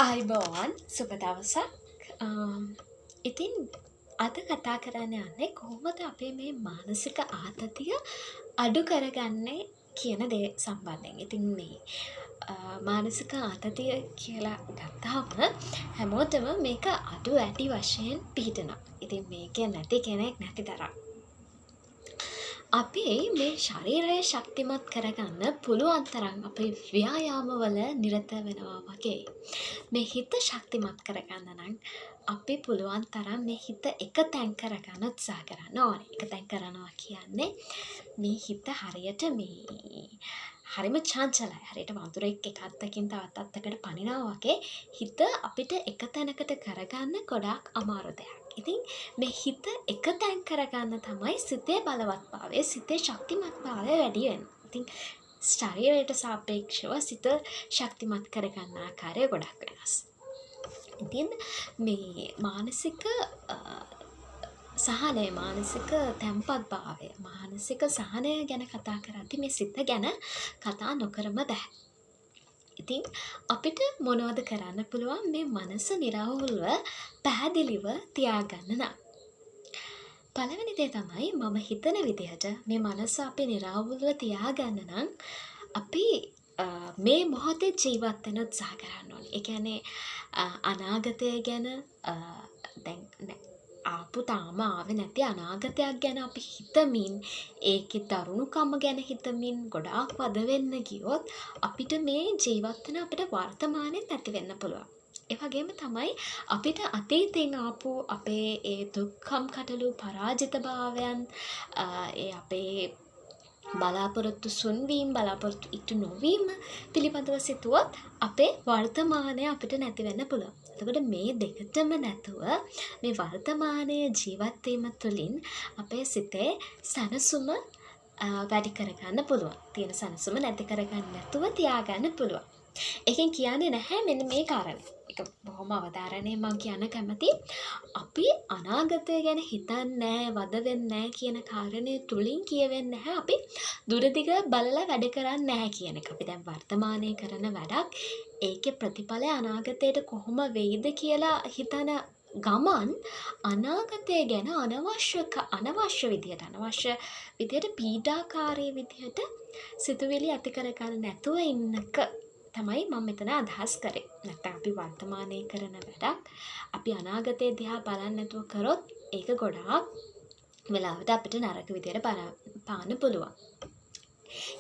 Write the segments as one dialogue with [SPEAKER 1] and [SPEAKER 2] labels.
[SPEAKER 1] අයිබෝන් සුබ දවසක්. ඉතින් අද කතා කරන්න යන්නේ කොහොමද අපේ මේ මානසික ආතතිය අඩු කරගන්නේ කියන දේ සම්බන්ධයෙන්. ඉතින් මේ මානසික ආතතිය කියලා ගත්තාම හැමෝටම මේක අඩු ඇති වශයෙන් පිහිටනවා. ඉතින් මේක නැති කෙනෙක් නැති තරම්. අපි මේ ශරීරය ශක්තිමත් කරගන්න පුළුවන් තරම් අපේ ව්‍යායාමවල නිරත වෙනවා වගේ. මේ හිත ශක්තිමත් කරගන්න නම් අපි පුළුවන් තරම් මේ හිත එක තැන් කරගන්න උත්සාහ කරන්න ඕනේ. එක තැන් කරනවා කියන්නේ මේ හිත හරියට මේ හරිම චංචලයි. හරියට වතුරෙක් එක අත්තකින් තවත් අත්තකට පනිනවා වගේ හිත අපිට එක තැනකට කරගන්න ගොඩාක් අමාරු දෙයක්. ඉතින් මේ හිත එක තැන් කරගන්න තමයි සිතේ බලවත්භාවය, සිතේ ශක්තිමත්භාවය වැඩි වෙන්නේ. ඉතින් ශරීරයට සාපේක්ෂව සිත ශක්තිමත් කරගන්න ආකාරය ගොඩක් වෙනස්. ඉතින් මේ මානසික සහනය, මානසික තැම්පත්භාවය, මානසික සහනය ගැන කතා කරද්දී මේ සිත ගැන කතා නොකරම බෑ. ඉතින් අපිට මොනවද කරන්න පුළුවන් මේ මනස නිරවුල්ව පැහැදිලිව තියාගන්න නම්? පළවෙනි දේ තමයි මම හිතන විදිහට මේ මනස අපි නිරවුල්ව තියාගන්න නම් අපි මේ මොහොතේ ජීවත් වෙන්න උත්සාහ කරන්න ඕනේ. ඒ කියන්නේ අනාගතය ගැන දැන් ආපු තාම ආවේ නැති අනාගතයක් ගැන අපි හිතමින් ඒකේ දරුණුකම ගැන හිතමින් ගොඩාක් වද වෙන්න ගියොත් අපිට මේ ජීවත් වෙන අපිට වර්තමානයේ නැති වෙන්න පුළුවන්. ඒ වගේම තමයි අපිට අතීතයෙන් ආපු අපේ ඒ දුක්ඛම් කටළු පරාජිතභාවයන් ඒ අපේ බලාපොරොත්තු සුන්වීම, බලාපොරොත්තු ඉටු නොවීම පිළිබඳව සිතුවොත් අපේ වර්තමානය අපිට නැති වෙන්න පුළුවන්. එතකොට මේ දෙකටම නැතුව මේ වර්තමානයේ ජීවත් වීම තුළින් අපේ සිතේ සනසුම වැඩි කරගන්න පුළුවන්. තියෙන සනසුම නැති කරගන්න නැතුව තියාගන්න පුළුවන්. ඒකෙන් කියන්නේ නැහැ මෙන්න මේ කාරණේ. ඒක බොහොම අවධාරණයෙන් මම කියන්න කැමති. අපි අනාගතය ගැන හිතන්නේ නැහැ, වද වෙන්නේ නැහැ කියන කාරණේ තුලින් කියවෙන්නේ නැහැ අපි දුරදිග බලලා වැඩ කරන්නේ නැහැ කියන එක. අපි දැන් වර්තමානයේ කරන වැඩක් ඒකේ ප්‍රතිඵලය අනාගතයට කොහොම වෙයිද කියලා හිතන ගමන් අනාගතය ගැන අනවශ්‍ය විදියට පීඩාකාරී විදියට සිතුවිලි ඇති කරගන්න නැතුව ඉන්නක තමයි මම මෙතන අදහස් කරේ. නැත්නම් අපි වර්තමානයේ කරන වැඩක් අපි අනාගතය දිහා බලන්නේ නැතුව කරොත් ඒක ගොඩාක් වෙලාවට අපිට නරක විදියට පාන්න පුළුවන්.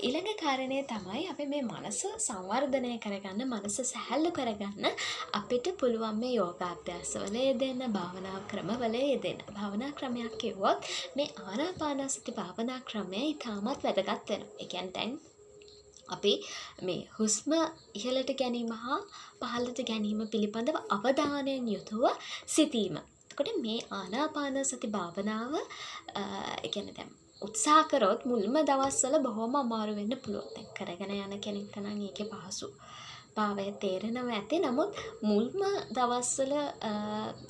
[SPEAKER 1] ඊළඟ කාරණය තමයි අපි මේ මනස සංවර්ධනය කරගන්න, මනස සැහැල්ලු කරගන්න අපිට පුළුවන් මේ යෝගාභ්‍යාසවල යෙදෙන්න, භාවනා ක්‍රමවල යෙදෙන්න. භාවනා ක්‍රමයක් කිව්වොත් මේ ආනාපානසති භාවනා ක්‍රමය ඉතාමත් වැදගත් වෙනවා. ඒ කියන්නේ දැන් අපි මේ හුස්ම ඉහළට ගැනීම හා පහළට ගැනීම පිළිබඳව අවධානයෙන් යුතුව සිටීම. එතකොට මේ ආනාපාන සති භාවනාව කියන්නේ දැන් උත්සාහ කරොත් මුල්ම දවස්වල බොහොම අමාරු වෙන්න පුළුවන්. දැන් කරගෙන යන කෙනෙක්ට නම් ඒකේ පහසු භාවය තේරෙනවා ඇති. නමුත් මුල්ම දවස්වල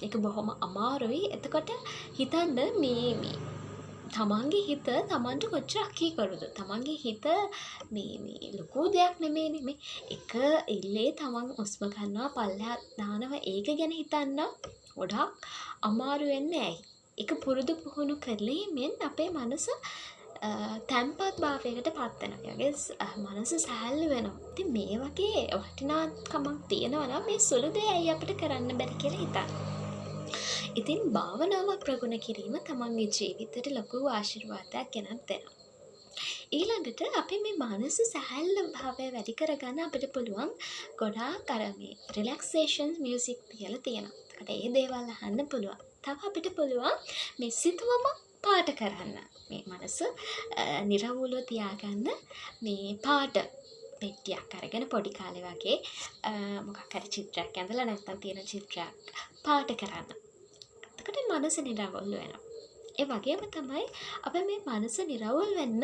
[SPEAKER 1] ඒක බොහොම අමාරුයි. එතකොට හිතන්න මේ තමන්ගේ හිත තමන්ට කොච්චර අකීකරුද? තමන්ගේ හිත මේ ලොකු දෙයක් නෙමෙයිනේ. මේ එක ඉල්ලේ තමන් හුස්ම ගන්නවා, පල්ලෙහා දානවා, ඒක ගැන හිතන්න ගොඩාක් අමාරු වෙන්නේ ඇයි? ඒක පුරුදු පුහුණු කරලීමෙන් අපේ මනස තැම්පත් භාවයකට පත් වෙනවා. ඒ වගේ මනස සැහැල්ලු වෙනවා. ඉතින් මේ වගේ වටිනාකමක් තියෙනවා නම් මේ සුළු දේ ඇයි අපිට කරන්න බැරි කියලා හිතන්න. ඉතින් භාවනාවක් ප්‍රගුණ කිරීම තමන්ගේ ජීවිතයට ලොකු ආශිර්වාදයක් ගෙනත් දෙනවා. ඊළඟට අපි මේ මානස සැහැල්ලු භාවය වැඩි කරගන්න අපිට පුළුවන් ගොඩාක් අර මේ රිලැක්සේෂන් මියුසික් කියලා තියෙනවා. ඒකට ඒ දේවල් අහන්න පුළුවන්. තව අපිට පුළුවන් මේ සිතුවම පාට කරන්න. මේ මනස නිරවුලව තියාගන්න මේ පාට පෙට්ටියක් අරගෙන පොඩි කාලේ වගේ මොකක් හරි චිත්‍රයක් ඇඳලා නැත්නම් තියෙන චිත්‍රයක් පාට කරන්න. එතකොට මනස නිරවුල් වෙනවා. ඒ වගේම තමයි අපි මේ මනස නිරවුල් වෙන්න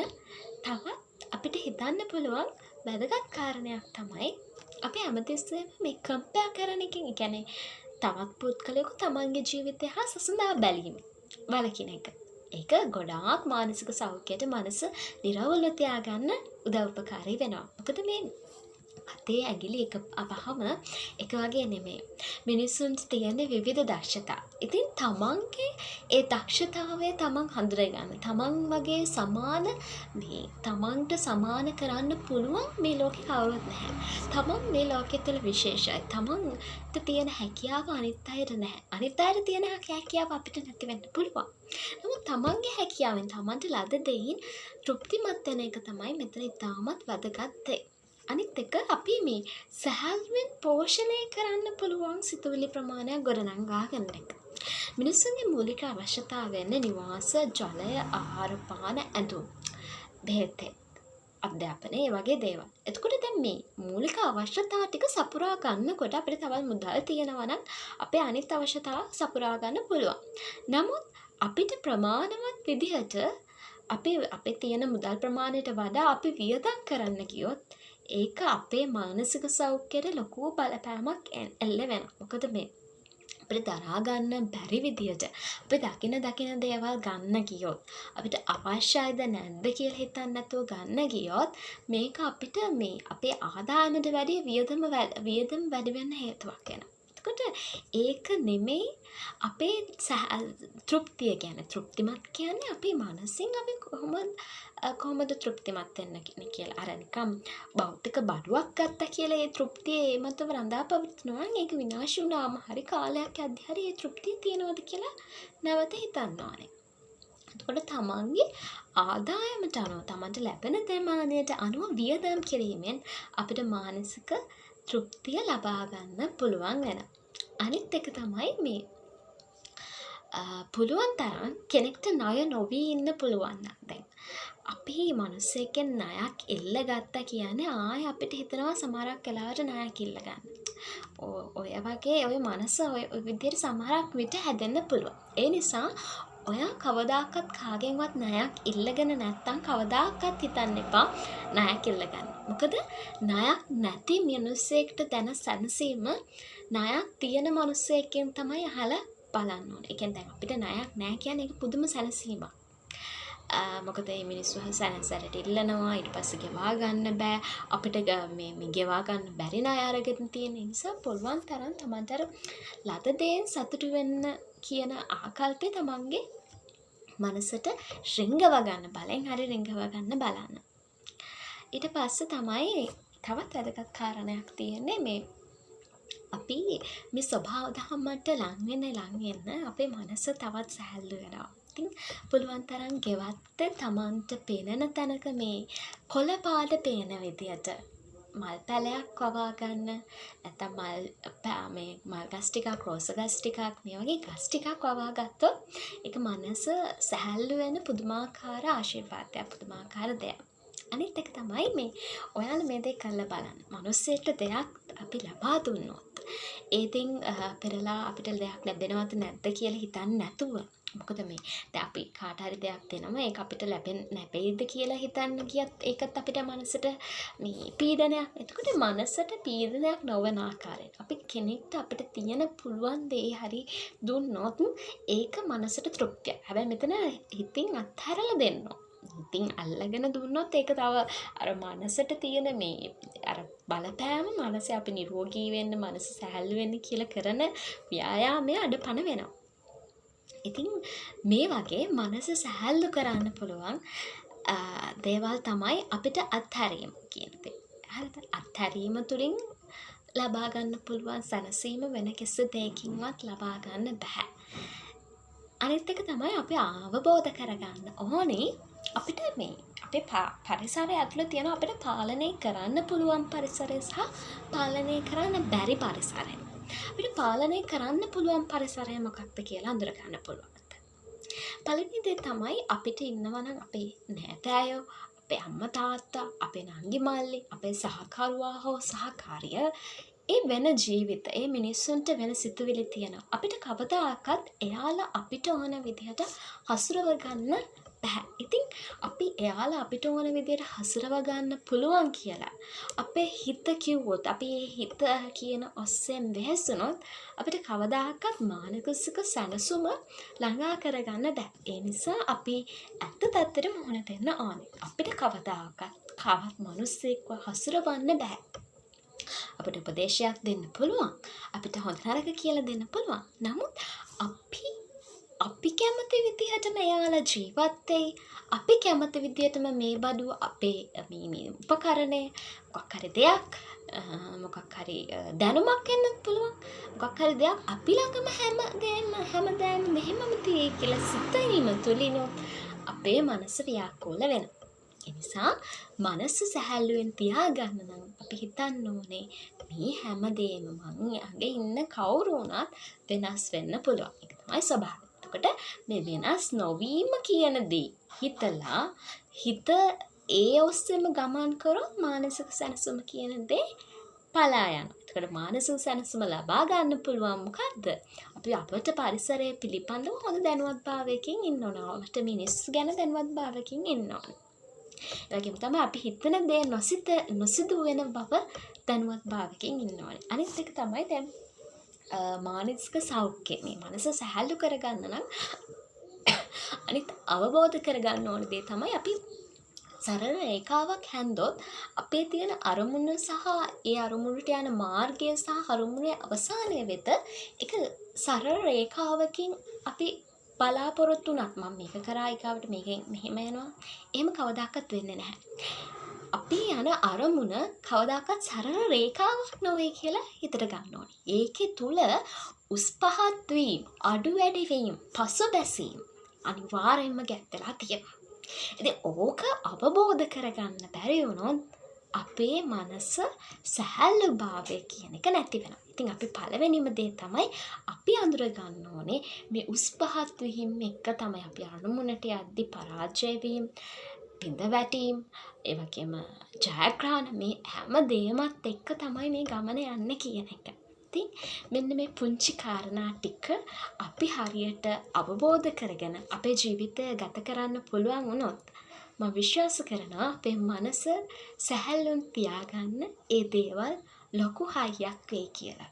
[SPEAKER 1] තවත් අපිට හිතන්න පුළුවන් වැදගත් කාරණයක් තමයි අපි හැමතිස්සෙම මේ කම්පෙයාර් කරන එකෙන්, ඒ කියන්නේ තවත් පුද්ගලයෙකු තමන්ගේ ජීවිතය හා සසඳා බැලීම වලකින එක. ඒක ගොඩාක් මානසික සෞඛ්‍යයට මනස නිරවුල්ව තියාගන්න උදව්පකාරී වෙනවා. මොකද මේ අතේ ඇඟිලි එක වහම එක වගේ නෙමෙයි. මිනිස්සුන්ට තියෙන විවිධ දක්ෂතා. ඉතින් තමන්ගේ ඒ දක්ෂතාවය තමන් හඳුනගන්න. තමන් වගේ සමාන මේ තමන්ට සමාන කරන්න පුළුවන් මේ ලෝකේ කවුරුත් නැහැ. තමන් මේ ලෝකෙ තුළ විශේෂයි. තමන්ට තියෙන හැකියාව අනිත් අයට නැහැ. අනිත් අයට තියෙන හැකියාව අපිට නැති වෙන්න පුළුවන්. නමුත් තමන්ගේ හැකියාවෙන් තමන්ට ලද දෙයින් තෘප්තිමත් වෙන එක තමයි මෙතන ඉතාමත් වැදගත් දේ. අනිත් එක අපි මේ සැහැල්ලුවෙන් පෝෂණය කරන්න පුළුවන් සිතුවිලි ප්‍රමාණයක් ගොඩනංවා ගන්න එක. මිනිස්සුන්ගේ මූලික අවශ්‍යතා වෙන්නේ නිවාස, ජලය, ආහාර පාන, ඇඳුම්, බෙහෙත්, අධ්‍යාපනය වගේ දේවල්. එතකොට දැන් මේ මූලික අවශ්‍යතා ටික සපුරා ගන්නකොට අපිට තවත් මුදල් තියෙනවා නම් අපේ අනිත් අවශ්‍යතා සපුරා ගන්න පුළුවන්. නමුත් අපිට ප්‍රමාණවත් විදිහට අපේ තියෙන මුදල් ප්‍රමාණයට වඩා අපි වියදම් කරන්න ගියොත් ඒක අපේ මානසික සෞඛ්‍යයට ලොකු බලපෑමක් එල්ල වෙනවා. මොකද මේ අපිට දරා ගන්න බැරි විදියට අපි දකින දේවල් ගන්න ගියොත් අපිට අවශ්‍යයිද නැද්ද කියලා හිතන්න නැතුව ගන්න ගියොත් මේක අපිට මේ අපේ ආදායමට වැඩිය වියදම් වැඩි වෙන්න හේතුවක් වෙනවා. එතකොට ඒක නෙමෙයි අපේ තෘප්තිය කියන්නේ. තෘප්තිමත් කියන්නේ අපේ මනසින් අපි කොහොමද තෘප්තිමත් වෙන්න කියලා. අර නිකම් භෞතික බඩුවක් ගත්තා කියලා ඒ තෘප්තිය ඒමතව රඳා පවතිනවා නම් ඒක විනාශ වුණාම හරි කාලයක් යද්දි හරි ඒ තෘප්තිය තියෙනවද කියලා නැවත හිතන්න ඕනේ. එතකොට තමන්ගේ ආදායමට අනුව තමන්ට ලැබෙන ප්‍රමාණයට අනුව වියදම් කිරීමෙන් අපිට මානසික තෘප්තිය ලබා ගන්න පුළුවන් වෙනවා. අනිත් එක තමයි මේ පුළුවන් තරම් කෙනෙක්ට ණය නොවී ඉන්න පුළුවන් නම් දැන් අපි මිනිස්සෙක්ගෙන් ණයක් ඉල්ල ගත්තා කියන්නේ ආයෙ අපිට හිතනවා සමහරක් වෙලාවට ණයක් ඉල්ල ගන්න. ඔය වගේ ඔය මනස ඔය විදිහට සමහරක් විට හැදෙන්න පුළුවන්. ඒ නිසා ඔයා කවදාකවත් කාගෙන්වත් ණයක් ඉල්ලගෙන නැත්තම් කවදාකවත් හිතන්න එපා ණයක් ඉල්ල ගන්න. මොකද ණයක් නැති මිනිස්සෙක්ට දැන සැනසීම ණයක් තියෙන මිනිස්සෙක්ගෙන් තමයි අහලා බලන්න ඕනේ. ඒ කියන්නේ දැන් අපිට ණයක් නැහැ කියන්නේ ඒක පුදුම සැනසීමක්. මොකද මේ මිනිස්සු සැනසැරට ඉල්ලනවා ඊට පස්සේ ගෙවා ගන්න බෑ. අපිට මේ ගෙවා ගන්න බැරි ණය අරගෙන තියෙන නිසා පුළුවන් තරම් තමන්ට අර ලද දේෙන් සතුටු වෙන්න කියන ආකල්පය තමන්ගේ මනසට රිංගව ගන්න බලෙන් හරි රිංගව ගන්න බලන්න. ඊට පස්සේ තමයි තවත් වැදගත් කාරණයක් තියෙන්නේ මේ අපි මේ ස්වභාව දහමට ලං වෙන්න අපේ මනස තවත් සැහැල්ලු වෙනවා. ඉතින් පුළුවන් තරම් ගෙවත්ත තමන්ට පේනන තැනක මේ කොළ පාට පේන විදියට මල් පැලයක් වවා ගන්න නැත්නම් මල් ගස් ටිකක් රෝස ගස් ටිකක් මේ වගේ ගස් ටිකක් වවා ගත්තොත් ඒක මනස සැහැල්ලු වෙන පුදුමාකාර ආශිර්වාදයක් පුදුමාකාර දෙයක්. අනිත් එක තමයි මේ ඔයාලා මේ දේ කරලා බලන්න. මිනිස්සෙට දෙයක් අපි ලබා දුන්නොත් ඒකින් පෙරලා අපිට දෙයක් ලැබෙනවද නැද්ද කියලා හිතන්නේ නැතුව මොකද මේ දැන් අපි කාට හරි දෙයක් දෙනවා ඒක අපිට ලැබෙයිද කියලා හිතන්න ගියත් ඒකත් අපිට මනසට මේ පීඩනයක්. එතකොට මනසට පීඩනයක් නොවන ආකාරයට අපි කෙනෙක්ට අපිට තියෙන පුළුවන් දේ හරි දුන්නොත් ඒක මනසට තෘප්තියක්. හැබැයි මෙතන හිතින් අත්හැරලා දෙන්න. ඉතින් අල්ලගෙන දුන්නොත් ඒක තව අර මනසට තියෙන මේ අර බලපෑම මනසේ අපි නිරෝගී වෙන්න මනස සැහැල්ලු වෙන්න කියලා කරන ව්‍යායාමය අඩපණ වෙනවා. ඉතින් මේ වගේ මනස සැහැල්ලු කරන්න පුළුවන් දේවල් තමයි අපිට අත්හැරීම කියන දේ. හරිද? අත්හැරීම තුළින් ලබා ගන්න පුළුවන් සැනසීම වෙන කිසි දෙයකින්වත් ලබා ගන්න බෑ. අනිත් එක තමයි අපි අවබෝධ කරගන්න ඕනේ අපිට මේ අපේ පරිසරය ඇතුළේ තියෙන අපිට පාලනය කරන්න පුළුවන් පරිසරය සහ පාලනය කරන්න බැරි පරිසරය. අපිට පාලනය කරන්න පුළුවන් පරිසරය මොකක්ද කියලා අඳුර ගන්න පුළුවන්. පළවෙනි දේ තමයි අපිට ඉන්නවා නම් අපේ නෑදෑයෝ, අපේ අම්මා තාත්තා, අපේ නංගි මල්ලි, අපේ සහකරුවා හෝ සහකාරිය ඒ වෙන ජීවිත ඒ මිනිස්සුන්ට වෙන සිතුවිලි තියෙනවා. අපිට කවදාකවත් එයාලා අපිට ඕන විදිහට හසුරව ගන්න බෑ. ඉතින් අපි එයාලා අපිට ඕන විදිහට හසුරව ගන්න පුළුවන් කියලා අපේ හිත කිව්වොත් අපි ඒ හිත කියන ඔස්සෙන් වෙහෙසුනොත් අපිට කවදාකවත් මානසික සැනසුම ළඟා කරගන්න බෑ. ඒ නිසා අපි ඇත්ත තත්ත්වෙට මුහුණ දෙන්න ඕනේ. අපිට කවදාකවත් කවත් මිනිස්සෙක්ව හසුරවන්න බෑ. අපිට උපදේශයක් දෙන්න පුළුවන්. අපිට හොඳ නරක කියලා දෙන්න පුළුවන්. නමුත් අපි කැමති විදිහටම එයාලා ජීවත් වෙයි. අපි කැමති විදිහටම මේ බඩු අපේ මේ උපකරණය මොකක් හරි දෙයක් මොකක් හරි දැනුමක් වෙන්නත් පුළුවන්. මොකක් හරි දෙයක් අපි ළඟම හැමදාම මෙහෙමම තියෙයි කියලා සිතීම තුලිනුත් අපේ මනස ව්‍යාකූල වෙනවා. ඒ නිසා මනස සැහැල්ලුවෙන් තියාගන්න නම් අපි හිතන්න ඕනේ මේ හැමදේම මං ළඟ ඉන්න කවුරු වුණත් වෙනස් වෙන්න පුළුවන්. ඒක තමයි ස්වභාවය. එතකොට මේ වෙනස් නොවීම කියන දේ හිතලා හිත ඒ ඔස්සේම ගමන් කරොත් මානසික සැනසීම කියන දේ පලා යනවා. එතකොට මානසික සැනසීම ලබා ගන්න පුළුවන් මොකද්ද? අපි අපට පරිසරය පිළිබඳව හොඳ දැනුවත්භාවයකින් ඉන්න ඕන. අපට මිනිස්සු ගැන දැනුවත්භාවයකින් ඉන්න ඕන. ඒ වගේම තමයි අපි හිතන දේ නොසිදු වෙන බව දැනුවත්භාවයකින් ඉන්න ඕනේ. අනිත් එක තමයි දැන් මානසික සෞඛ්‍යය. මේ මනස සැහැල්ලු කරගන්න නම් අනිත් අවබෝධ කරගන්න ඕන දේ තමයි අපි සරල රේඛාවක් හැන්දොත් අපේ තියෙන අරමුණ සහ ඒ අරමුණට යන මාර්ගය සහ අරමුණේ අවසානය වෙත එක සරල රේඛාවකින් අපි බලාපොරොත්තු වුණත් මම මේක කරා ඊගාවට මේකෙන් මෙහෙම යනවා. එහෙම කවදාකවත් වෙන්නේ නැහැ. අපි යන අරමුණ කවදාකවත් සරල රේඛාවක් නොවේ කියලා හිතට ගන්න ඕනේ. ඒකේ තුල උස් පහත් වීම, අඩු වැඩි වීම, පසුබැසීම අනිවාර්යෙන්ම ගැත් වෙලා තියෙනවා. ඉතින් ඕක අවබෝධ කරගන්න බැරි වුණොත් අපේ මනස සැහැල්ලුභාවය කියන එක නැති වෙනවා. ඉතින් අපි පළවෙනිම දේ තමයි අපි අඳුර ගන්න ඕනේ මේ උස් පහත් වීම එක තමයි අපි අරමුණට යද්දි පරාජය වීම, බිඳ වැටීම්, ඒ වගේම ජයග්‍රහණ මේ හැම දෙයමත් එක්ක තමයි මේ ගමන යන්නේ කියන එක. ඉතින් මෙන්න මේ පුංචි කාරණා ටික අපි හරියට අවබෝධ කරගෙන අපේ ජීවිතය ගත කරන්න පුළුවන් වුණොත් මම විශ්වාස කරනවා අපේ මනස සැහැල්ලුන් තියාගන්න ඒ දේවල් ලොකු හයියක් වෙයි කියලා.